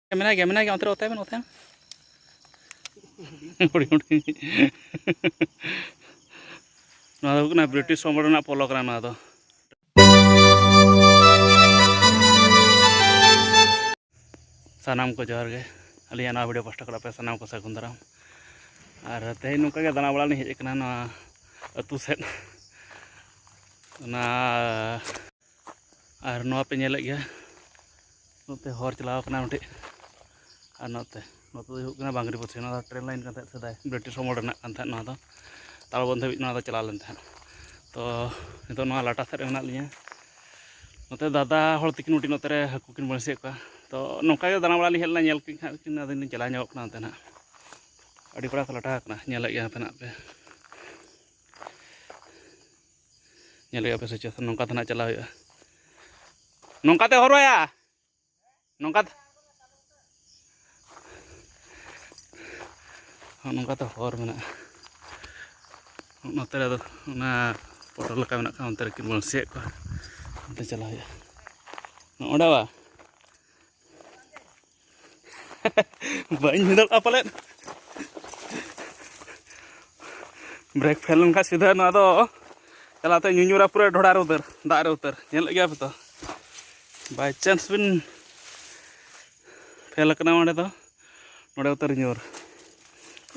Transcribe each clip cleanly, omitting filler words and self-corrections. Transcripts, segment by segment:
Gimana yang antar hotel hotel? Udah. Nah, aku kena British somber nak polo kerana tu. Sanam ko johar ge. Alian na video post kara pe sanam ko sagun daram. Ar tehin nuka ge dana bala ni hej kana na atu set. Na ar no pe nyelek ge. Note hor chalao kana mate. Ar note huk kana Bangri Posi na train line kan thet sedai British somber na kan thet na do. Talabon dhabij na do chala len thet. To nito no lata set menak linya. Note dada hor tikin uti note re haku kin bansi ko. तो नौका के दाना बड़ा ली Helena nail किन आदिन चला ᱧᱚᱜ ᱠᱟᱱᱟ ᱛᱮᱱᱟ ᱟᱹᱰᱤ ᱯᱟᱲᱟ ᱞᱟᱴᱟ ᱠᱟᱱᱟ ᱧᱮᱞᱮᱜ ᱜᱮᱭᱟ ᱯᱮ ᱱᱟᱜ ᱯᱮ ᱧᱮᱞᱮᱜ ᱜᱮᱭᱟ ᱯᱮ ᱥᱮ ᱪᱮᱫ ᱱᱚᱝᱠᱟ ᱛᱮᱱᱟᱜ ᱪᱟᱞᱟᱣ ᱦᱩᱭᱩᱜᱼᱟ ᱱᱚᱝᱠᱟ ᱛᱮ ᱦᱚᱨᱚᱭᱟ ᱱᱚᱝᱠᱟ ᱛᱮ ᱦᱚᱨ ᱢᱮᱱᱟᱜᱼᱟ ᱱᱚᱛᱮ ᱨᱮ ᱚᱱᱟ ᱯᱚᱴᱚᱞ ᱞᱮᱠᱟ ᱢᱮᱱᱟᱜ ᱠᱷᱟᱱ ᱚᱱᱛᱮ ᱨᱮ ᱠᱤᱱ ᱵᱚᱱᱥᱤᱭᱮᱫ ᱠᱚᱣᱟ ᱚᱱᱛᱮ ᱪᱟᱞᱟᱣ ᱦᱩᱭᱩᱜᱼᱟ ᱱᱚᱰᱮ ᱵᱟ bain hindar apa len brake fail kan सीधा ना तो चलाते nyunyura पूरा ढोड़ा रे उधर दाग रे उधर nyel गया तो बाय चांस बिन फेल करना वंडे तो नोडे उतर nyur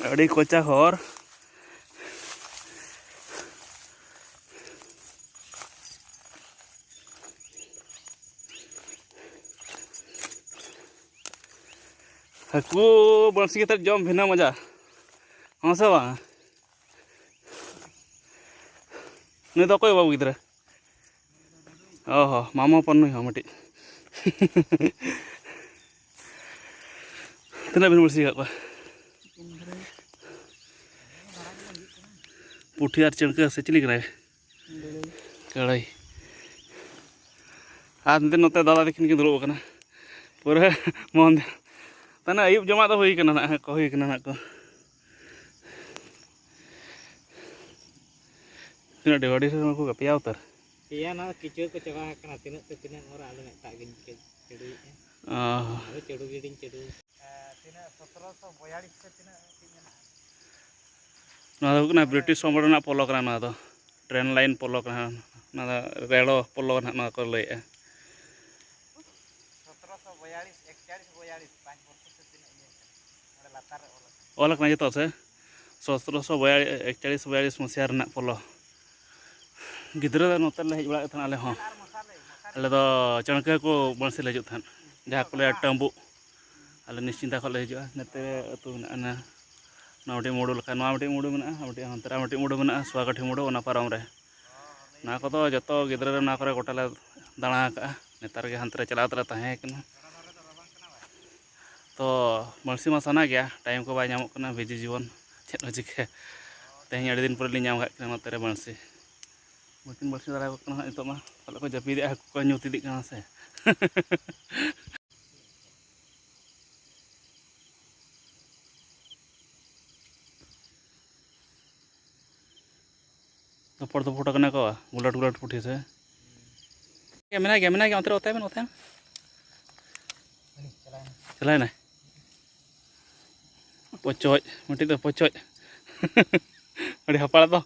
अड़ी कोचा हर हाकू बंसी के जम भिना मजा हाँ से बा नहीं तो कोई बाबू गिद्रा ओहो मामा पन्नु हम मटी तना बिन बंसी का पुठी आर चणका से चिली करा कड़ाई आज नोते दादा देखिन के दुड़ब कना पूरा मन तना अयुब जमा तो हुई कना ना को हुई कना ना को tina dewa di sana ko kapiau ter iya na kicau ko cawa kana tina ora ale nek tak gin cedu ale cedu giding cedu tina 1742 se tina tina na do kana British somber na polo kana na do train line polo kana na relo polo na ko lei 1742 41 42 5 वर्ष से tina iya ora latar olak na jito se 1742 42 मसिया रना पolo गिद्रा नोते ले हज बड़ा थान आले हो आले दो चणके को बंसी ले थान जहाँ को ले टम्बू आले निश्चिंता को ले हजो नते अतु ना नावटी मुडू लखा नावटी मुडू मेना नावटी हंतरा नावटी मुडू मेना स्वागठी मुडू ओना पारम रे ना को तो जतो गिद्रा रे ना करे गोटा ले दाणा का नेतार के हंतरे चलाव तरा ताहे कना तो बंसी मा सना गया टाइम को बाय नामक कना बिजी जीवन चेत चिके तेहन अड़ी दिन पर ली नाम का नोते रे बंसी मकिन बंसी दारा को कना नितो मा पाले को जपीदे हाकु को ᱧᱩᱛᱤᱫᱤ कना से तो फोटो कना को गुलाट गुलाट पुठी से गया के अंतर होता है चलाए ना पोचोय मटी तो पोचोय अड़ी हपाड़ा तो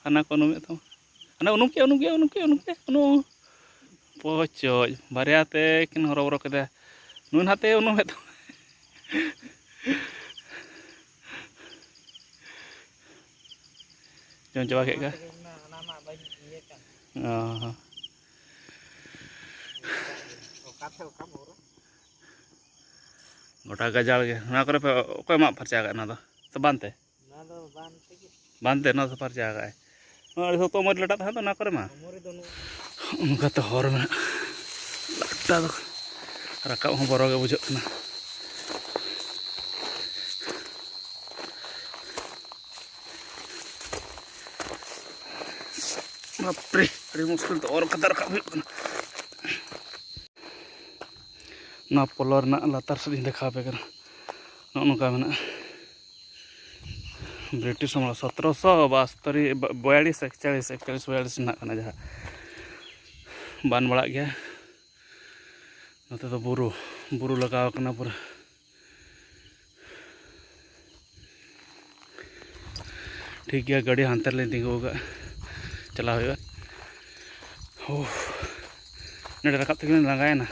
anak unum itu anak unum ke pocoy bariate kin horo keda nun hate unum itu jangan coba kayak kah गोटा गजाल के ना करे पे कोई मा फरचा का ना तो बांधते ना तो फरचा का है अरे तो मोर लटा था तो ना करे मा उनका तो हर में लटा तो रकाब हम बरो के बुझो ना बाप रे aduh muskil tuh orang kata rakab na polor na latar sedih dekha pe kan nongka mana British sama 1772 41 nak kana jaha ban balak gya note to buru lagaw kana pura ठीक है गाड़ी हांतर ले तिंगुगा चला हुआ नडे रकाब तक लगाए ना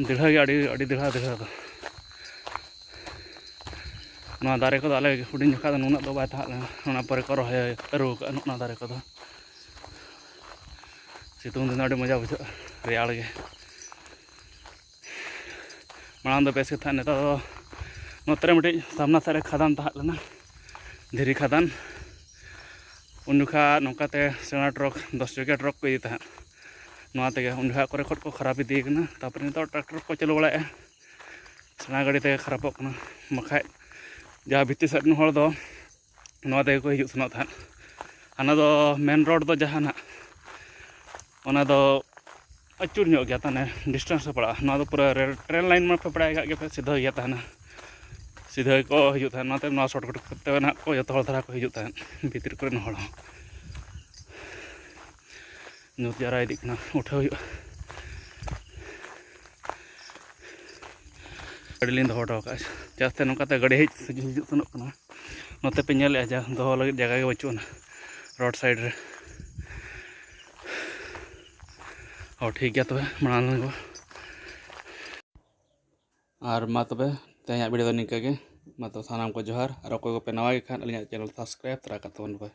दिढ़ा दिढ़ा तो ना दारे को आले हुडिंग जखा नुना दो बाय था परे को रहे अरु ना दारे को सितुंग दिन अड़ी मजा बुझा रेयाड़ गे मांग बेस के था नेता नोतरे मिट्टी सामना सारे खदान था धीरी खदान उनखा नौकाते सेना ट्रक 10 चकिया ट्रक को इदी था उनखा को खट को खराब इदी कना तापर नितो ट्रैक्टर को चलो बड़ा सेना गाड़ी ते खराब मखा जहाँ भित्ती सैड हर दो नोते को हिजुग सनोग था हाना दो मेन रोड दो जहाँ ना ओना दो अचूर ᱧᱚᱜ गया ताने डिस्टेंस पड़ा ना दो पूरा ट्रेन लाइन में पे पड़ा गया सीधा गया था सीधा को हिजुग था नाते ना शॉर्टकट करते ना को जतो हर धरा को हिजुग था भीतर को हड़ न्यूज जरा इदी कना उठाव हुआ गाड़ी लिंद हटो का जास्ते नौकाते गाड़ी हिजुग सनोग कना नोते पे नेल जा दो लगे जगह के बचुना रोड साइड रे और ठीक है तबे मानन को और मा तबे तेया वीडियो निका के मा तो सानाम को जोहार और कोई को पे नवा के खान अलिया चैनल सब्सक्राइब तरा का तबन पे।